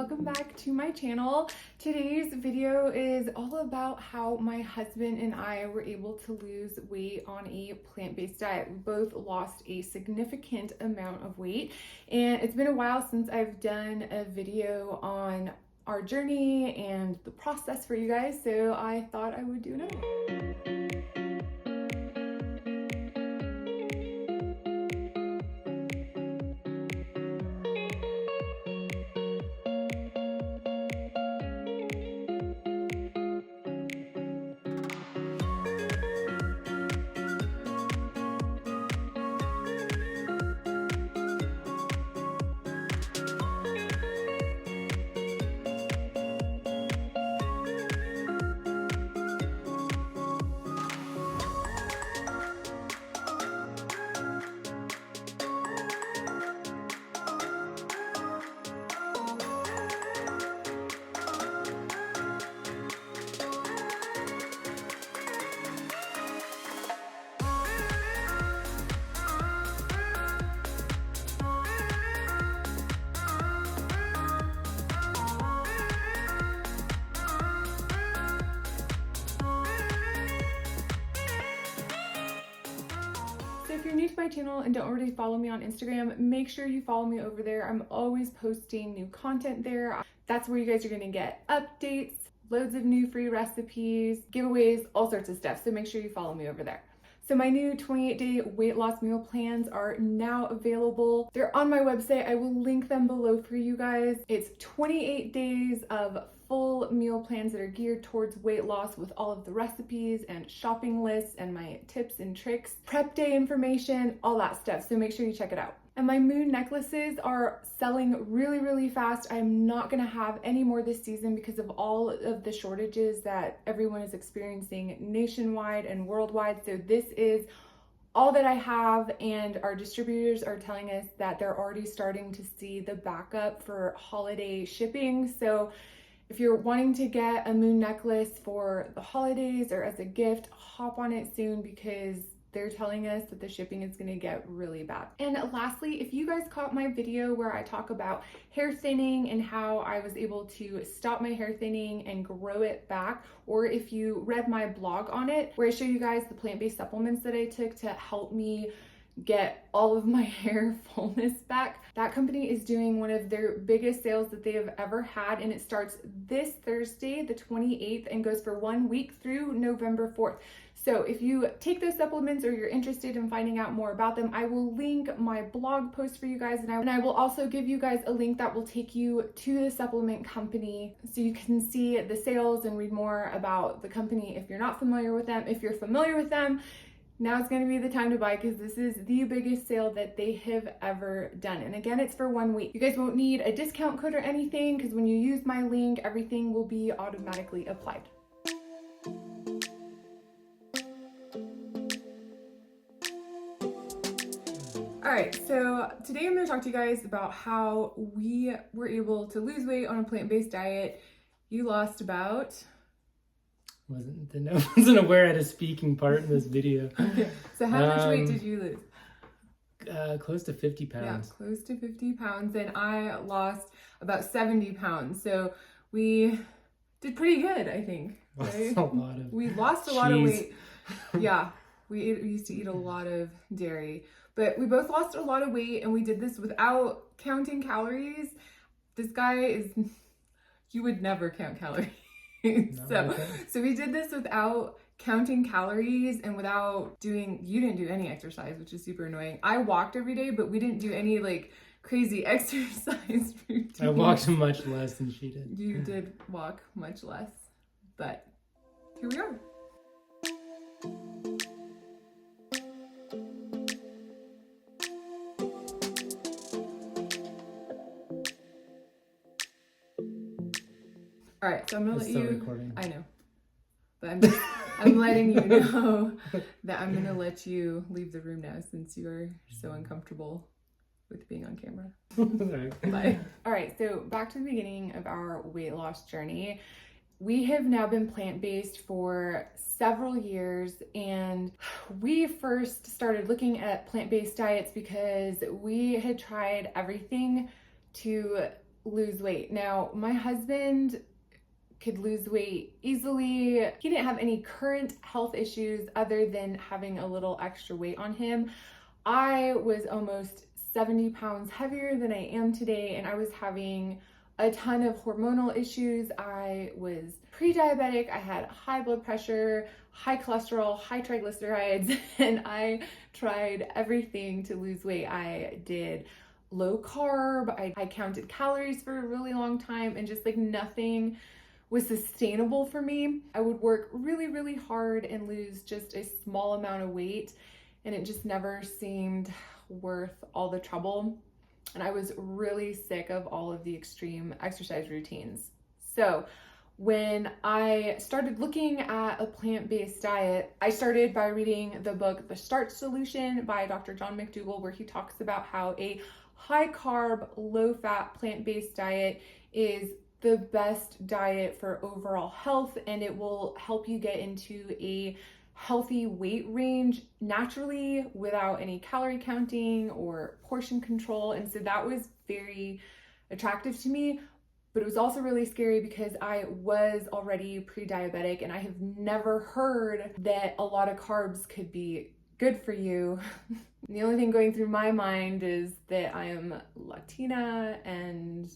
welcome back to my channel. Today's video is all about how my husband and I were able to lose weight on a plant-based diet. We both lost a significant amount of weight, and it's been a while since I've done a video on our journey and the process for you guys, so I thought I would do another one. If you're new to my channel and don't already follow me on Instagram, make sure you follow me over there. I'm always posting new content there. That's where you guys are gonna get updates, loads of new free recipes, giveaways, all sorts of stuff. So make sure you follow me over there. So my new 28-day weight loss meal plans are now available. They're on my website. I will link them below for you guys. It's 28 days of full meal plans that are geared towards weight loss with all of the recipes and shopping lists and my tips and tricks, prep day information, all that stuff. So make sure you check it out. And my moon necklaces are selling really, really fast. I'm not gonna have any more this season because of all of the shortages that everyone is experiencing nationwide and worldwide. So this is all that I have, and our distributors are telling us that they're already starting to see the backup for holiday shipping. So if you're wanting to get a moon necklace for the holidays or as a gift, hop on it soon because they're telling us that the shipping is gonna get really bad. And lastly, if you guys caught my video where I talk about hair thinning and how I was able to stop my hair thinning and grow it back, or if you read my blog on it where I show you guys the plant-based supplements that I took to help me get all of my hair fullness back, that company is doing one of their biggest sales that they have ever had, and it starts this Thursday, the 28th, and goes for 1 week through November 4th. So if you take those supplements or you're interested in finding out more about them, I will link my blog post for you guys, and I will also give you guys a link that will take you to the supplement company so you can see the sales and read more about the company if you're not familiar with them. If you're familiar with them, now it's going to be the time to buy because this is the biggest sale that they have ever done. And again, it's for 1 week. You guys won't need a discount code or anything because when you use my link, everything will be automatically applied. All right, so today I'm going to talk to you guys about how we were able to lose weight on a plant-based diet. You lost about... wasn't aware I had a speaking part in this video. Okay. So how much weight did you lose? Close to 50 pounds. Yeah, close to 50 pounds, and I lost about 70 pounds. So we did pretty good, I think. Right? We lost a lot of weight. Yeah, we used to eat a lot of dairy, but we both lost a lot of weight, and we did this without counting calories. This guy is, you would never count calories. So we did this without counting calories and without doing, you didn't do any exercise, which is super annoying. I walked every day, but we didn't do any like crazy exercise routines. I walked much less than she did. You did walk much less, but here we are. All right, so I'm gonna let you. Recording. I know, but I'm letting you know that I'm gonna let you leave the room now since you are so uncomfortable with being on camera. Bye. All right, so back to the beginning of our weight loss journey. We have now been plant-based for several years, and we first started looking at plant-based diets because we had tried everything to lose weight. Now, my husband could lose weight easily. He didn't have any current health issues other than having a little extra weight on him. I was almost 70 pounds heavier than I am today, and I was having a ton of hormonal issues. I was pre-diabetic, I had high blood pressure, high cholesterol, high triglycerides, and I tried everything to lose weight. I did low carb, I counted calories for a really long time, and just like nothing was sustainable for me. I would work really, really hard and lose just a small amount of weight, and it just never seemed worth all the trouble. And I was really sick of all of the extreme exercise routines. So when I started looking at a plant-based diet, I started by reading the book, The Starch Solution by Dr. John McDougall, where he talks about how a high-carb, low-fat, plant-based diet is the best diet for overall health, and it will help you get into a healthy weight range naturally without any calorie counting or portion control. And so that was very attractive to me, but it was also really scary because I was already pre-diabetic, and I have never heard that a lot of carbs could be good for you. The only thing going through my mind is that I am Latina and,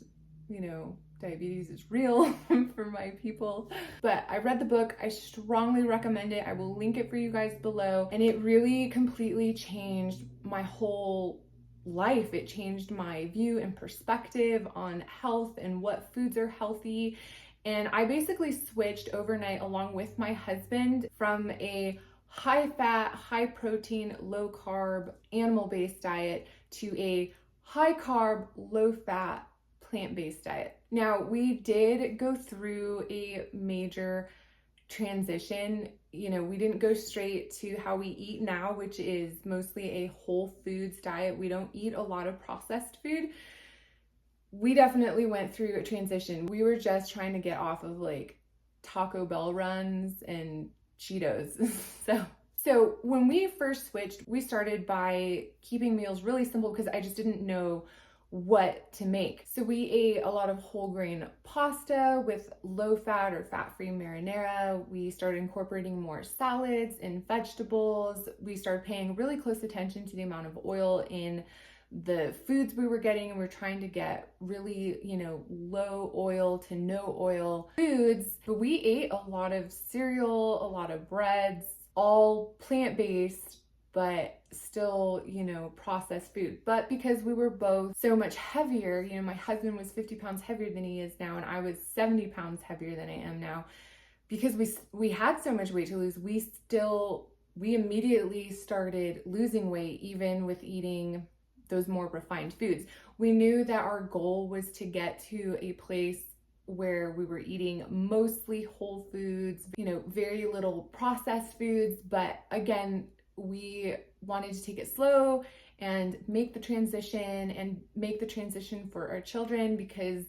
you know, diabetes is real for my people. But I read the book. I strongly recommend it. I will link it for you guys below. And it really completely changed my whole life. It changed my view and perspective on health and what foods are healthy. And I basically switched overnight along with my husband from a high fat, high protein, low carb, animal-based diet to a high carb, low fat, plant-based diet. Now, we did go through a major transition. You know, we didn't go straight to how we eat now, which is mostly a whole foods diet. We don't eat a lot of processed food. We definitely went through a transition. We were just trying to get off of like Taco Bell runs and Cheetos. So when we first switched, we started by keeping meals really simple because I just didn't know what to make. So we ate a lot of whole grain pasta with low fat or fat-free marinara. We started incorporating more salads and vegetables. We started paying really close attention to the amount of oil in the foods we were getting, and we're trying to get really, you know, low oil to no oil foods. But we ate a lot of cereal, a lot of breads, all plant-based, but still, you know, processed food. But because we were both so much heavier, you know, my husband was 50 pounds heavier than he is now, and I was 70 pounds heavier than I am now. Because we had so much weight to lose, we immediately started losing weight, even with eating those more refined foods. We knew that our goal was to get to a place where we were eating mostly whole foods, you know, very little processed foods. But again, we wanted to take it slow and make the transition for our children, because,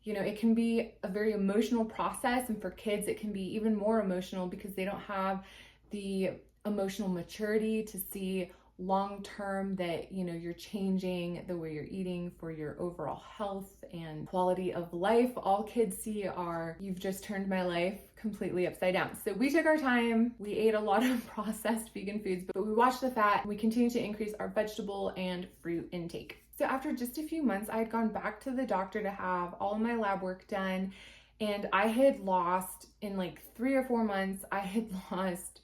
you know, it can be a very emotional process. And for kids, it can be even more emotional because they don't have the emotional maturity to see long term that, you know, you're changing the way you're eating for your overall health and quality of life. All kids see are, you've just turned my life completely upside down. So we took our time. We ate a lot of processed vegan foods, but we watched the fat. We continued to increase our vegetable and fruit intake. So after just a few months, I had gone back to the doctor to have all of my lab work done, and I had lost, in like 3 or 4 months, I had lost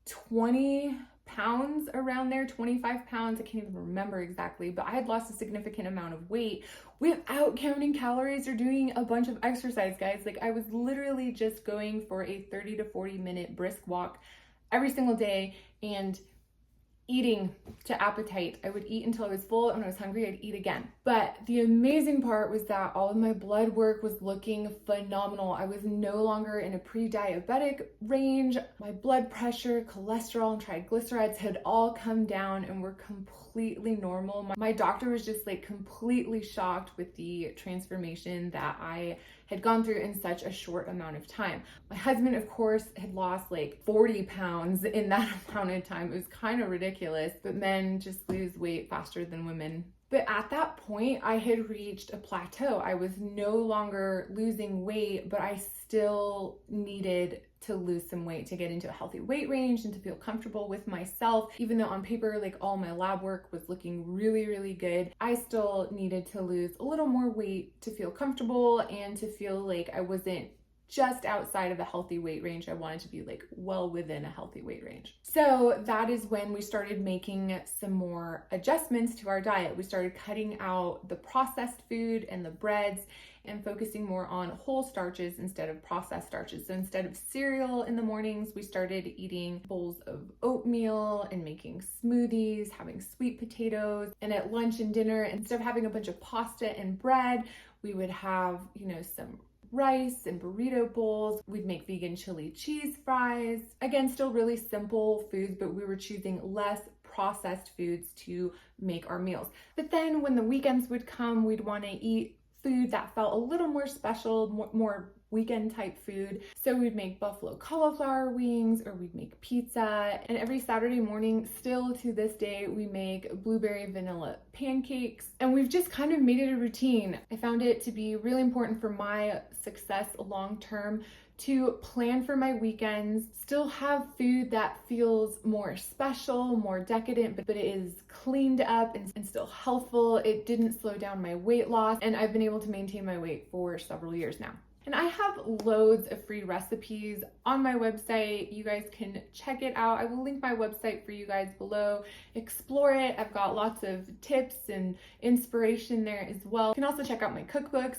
20 pounds, around there, 25 pounds. I can't even remember exactly, but I had lost a significant amount of weight without counting calories or doing a bunch of exercise, guys. Like, I was literally just going for a 30 to 40 minute brisk walk every single day and eating to appetite. I would eat until I was full, and when I was hungry, I'd eat again. But the amazing part was that all of my blood work was looking phenomenal. I was no longer in a pre-diabetic range. My blood pressure, cholesterol, and triglycerides had all come down and were completely normal. My doctor was just like completely shocked with the transformation that I had gone through in such a short amount of time. My husband, of course, had lost like 40 pounds in that amount of time. It was kind of ridiculous, but men just lose weight faster than women. But at that point, I had reached a plateau. I was no longer losing weight, but I still needed to lose some weight to get into a healthy weight range and to feel comfortable with myself. Even though on paper, like all my lab work was looking really, really good, I still needed to lose a little more weight to feel comfortable and to feel like I wasn't just outside of a healthy weight range. I wanted to be like well within a healthy weight range. So that is when we started making some more adjustments to our diet. We started cutting out the processed food and the breads and focusing more on whole starches instead of processed starches. So instead of cereal in the mornings, we started eating bowls of oatmeal and making smoothies, having sweet potatoes. And at lunch and dinner, instead of having a bunch of pasta and bread, we would have, some rice and burrito bowls. We'd make vegan chili cheese fries. Again, still really simple foods, but we were choosing less processed foods to make our meals. But then when the weekends would come, we'd want to eat food that felt a little more special, more weekend type food. So we'd make buffalo cauliflower wings, or we'd make pizza. And every Saturday morning, still to this day, we make blueberry vanilla pancakes. And we've just kind of made it a routine. I found it to be really important for my success long term to plan for my weekends, still have food that feels more special, more decadent, but it is cleaned up and still healthful. It didn't slow down my weight loss, and I've been able to maintain my weight for several years now. And I have loads of free recipes on my website. You guys can check it out. I will link my website for you guys below. Explore it. I've got lots of tips and inspiration there as well. You can also check out my cookbooks.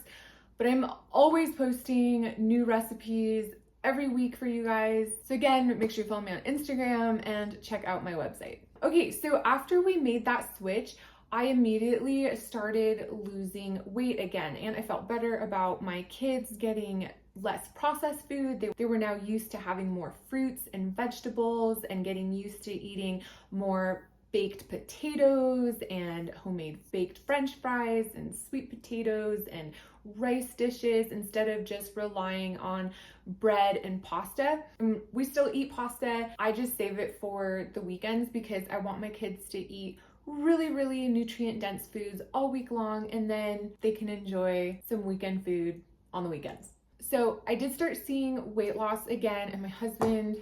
But I'm always posting new recipes every week for you guys. So again, make sure you follow me on Instagram and check out my website. Okay, so after we made that switch, I immediately started losing weight again, and I felt better about my kids getting less processed food. They were now used to having more fruits and vegetables and getting used to eating more baked potatoes and homemade baked French fries and sweet potatoes and rice dishes instead of just relying on bread and pasta. And we still eat pasta. I just save it for the weekends because I want my kids to eat really, really nutrient dense foods all week long, and then they can enjoy some weekend food on the weekends. So I did start seeing weight loss again, and my husband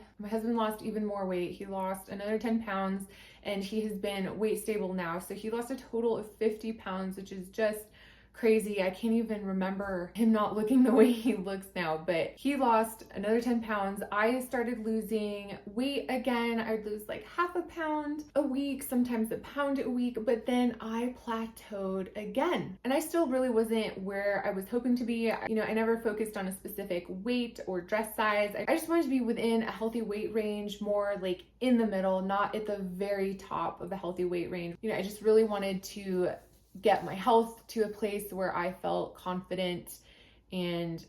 lost even more weight. He lost another 10 pounds, and he has been weight stable now. So he lost a total of 50 pounds, which is just crazy. I can't even remember him not looking the way he looks now, but he lost another 10 pounds. I started losing weight again. I'd lose like half a pound a week, sometimes a pound a week, but then I plateaued again. And I still really wasn't where I was hoping to be. I never focused on a specific weight or dress size. I just wanted to be within a healthy weight range, more like in the middle, not at the very top of the healthy weight range. I just really wanted to get my health to a place where I felt confident and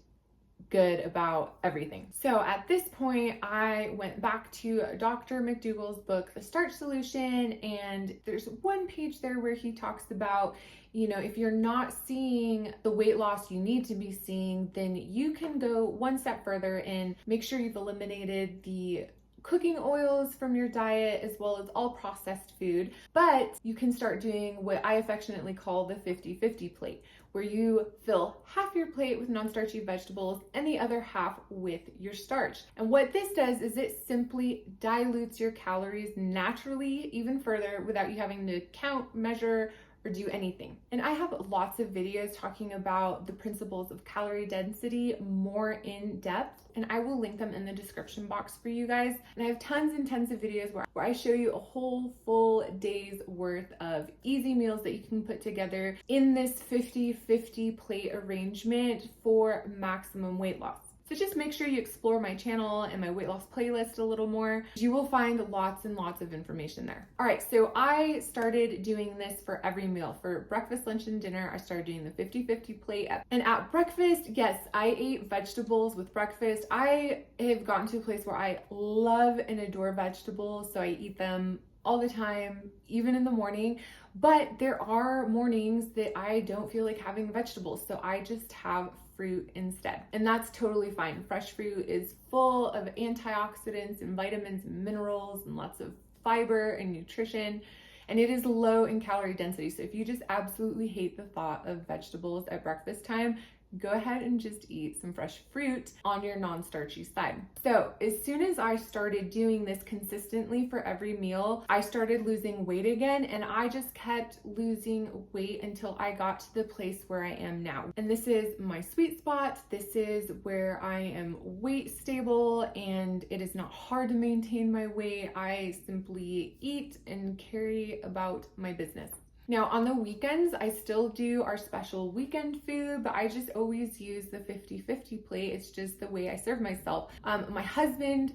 good about everything. So at this point, I went back to Dr. McDougall's book, The Starch Solution, and there's one page there where he talks about, if you're not seeing the weight loss you need to be seeing, then you can go one step further and make sure you've eliminated the cooking oils from your diet as well as all processed food, but you can start doing what I affectionately call the 50-50 plate, where you fill half your plate with non-starchy vegetables and the other half with your starch. And what this does is it simply dilutes your calories naturally even further without you having to count, measure, or do anything. And I have lots of videos talking about the principles of calorie density more in depth, and I will link them in the description box for you guys. And I have tons and tons of videos where I show you a whole full day's worth of easy meals that you can put together in this 50-50 plate arrangement for maximum weight loss. So just make sure you explore my channel and my weight loss playlist a little more. You will find lots and lots of information there. All right, so I started doing this for every meal. For breakfast, lunch, and dinner, I started doing the 50-50 plate. And at breakfast, yes, I ate vegetables with breakfast. I have gotten to a place where I love and adore vegetables, so I eat them all the time, even in the morning. But there are mornings that I don't feel like having vegetables, so I just have fruit instead. And that's totally fine. Fresh fruit is full of antioxidants and vitamins and minerals and lots of fiber and nutrition. and it is low in calorie density. So if you just absolutely hate the thought of vegetables at breakfast time, go ahead and just eat some fresh fruit on your non-starchy side. So as soon as I started doing this consistently for every meal, I started losing weight again, and I just kept losing weight until I got to the place where I am now. And this is my sweet spot. This is where I am weight stable, and it is not hard to maintain my weight. I simply eat and carry about my business. Now on the weekends, I still do our special weekend food, but I just always use the 50-50 plate. It's just the way I serve myself. My husband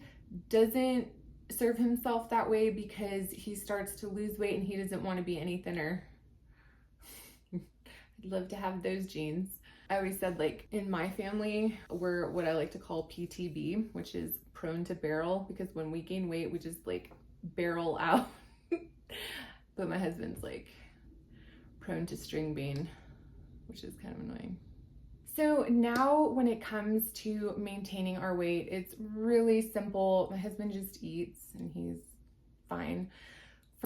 doesn't serve himself that way because he starts to lose weight and he doesn't want to be any thinner. I'd love to have those genes. I always said, like, in my family, we're what I like to call PTB, which is prone to barrel, because when we gain weight, we just like barrel out. But my husband's like prone to string bean, which is kind of annoying. So now when it comes to maintaining our weight, it's really simple. My husband just eats and he's fine.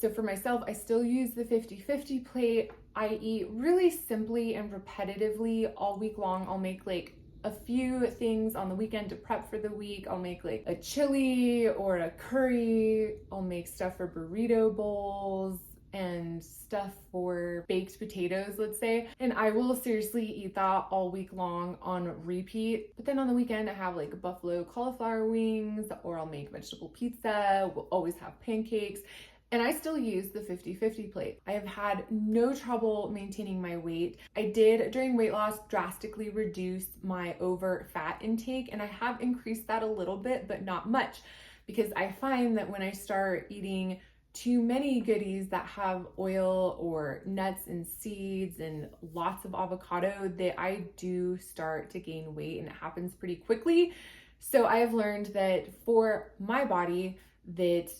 So for myself, I still use the 50-50 plate. I eat really simply and repetitively all week long. I'll make like a few things on the weekend to prep for the week. I'll make like a chili or a curry. I'll make stuff for burrito bowls and stuff for baked potatoes, let's say. And I will seriously eat that all week long on repeat. But then on the weekend, I have like buffalo cauliflower wings, or I'll make vegetable pizza. We'll always have pancakes. And I still use the 50-50 plate. I have had no trouble maintaining my weight. I did, during weight loss, drastically reduce my over fat intake, and I have increased that a little bit, but not much, because I find that when I start eating too many goodies that have oil or nuts and seeds and lots of avocado, that I do start to gain weight, and it happens pretty quickly. So I have learned that for my body, that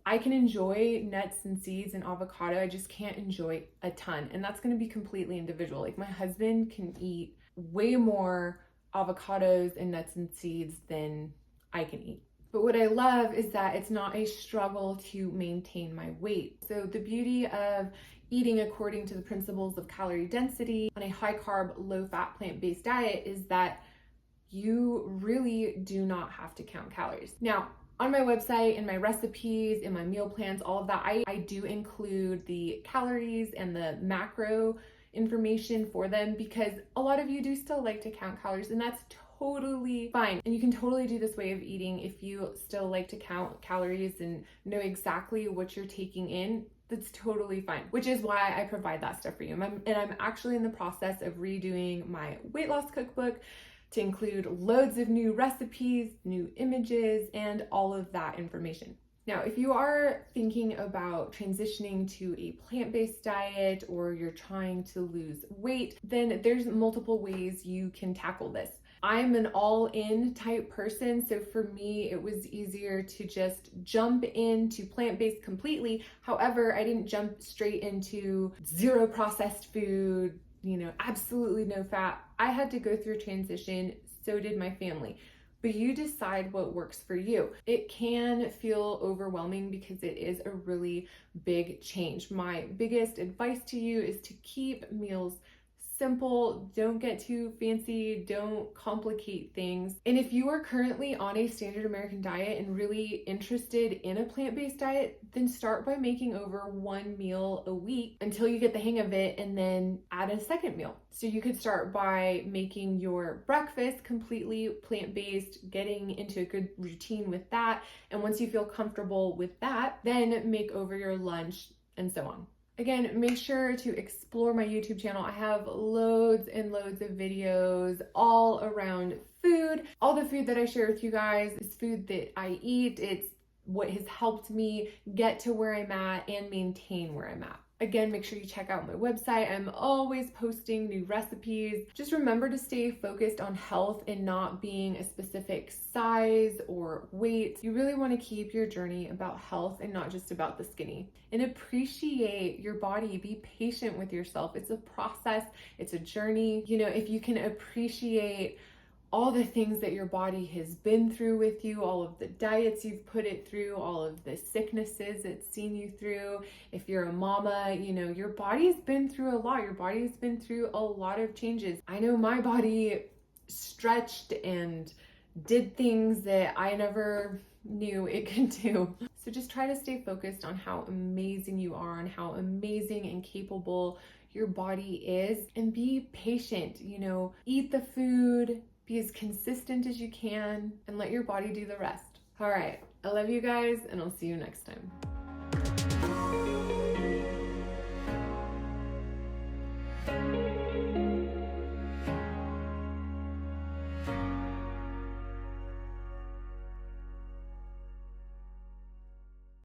I can enjoy nuts and seeds and avocado. I just can't enjoy a ton. And that's going to be completely individual. Like, my husband can eat way more avocados and nuts and seeds than I can eat. But what I love is that it's not a struggle to maintain my weight. So the beauty of eating according to the principles of calorie density on a high carb, low fat, plant-based diet is that you really do not have to count calories. Now, on my website, in my recipes, in my meal plans, all of that, I do include the calories and the macro information for them, because a lot of you do still like to count calories, and that's totally fine. And you can totally do this way of eating if you still like to count calories and know exactly what you're taking in. That's totally fine, which is why I provide that stuff for you. And I'm actually in the process of redoing my weight loss cookbook to include loads of new recipes, new images, and all of that information. Now, if you are thinking about transitioning to a plant-based diet, or you're trying to lose weight, then there's multiple ways you can tackle this. I'm an all-in type person, so for me, it was easier to just jump into plant-based completely. However, I didn't jump straight into zero processed food, absolutely no fat. I had to go through a transition, so did my family. But you decide what works for you. It can feel overwhelming because it is a really big change. My biggest advice to you is to keep meals simple. Don't get too fancy. Don't complicate things. And if you are currently on a standard American diet and really interested in a plant-based diet, then start by making over one meal a week until you get the hang of it, and then add a second meal. So you could start by making your breakfast completely plant-based, getting into a good routine with that. And once you feel comfortable with that, then make over your lunch, and so on. Again, make sure to explore my YouTube channel. I have loads and loads of videos all around food. All the food that I share with you guys is food that I eat. It's what has helped me get to where I'm at and maintain where I'm at. Again, make sure you check out my website. I'm always posting new recipes. Just remember to stay focused on health and not being a specific size or weight. You really want to keep your journey about health and not just about the skinny. And appreciate your body. Be patient with yourself. It's a process. It's a journey. If you can appreciate all the things that your body has been through with you, all of the diets you've put it through, all of the sicknesses it's seen you through. If you're a mama, you know, your body's been through a lot. Your body's been through a lot of changes. I know my body stretched and did things that I never knew it could do. So just try to stay focused on how amazing you are and how amazing and capable your body is, and be patient. You know, eat the food, be as consistent as you can, and let your body do the rest. All right, I love you guys, and I'll see you next time.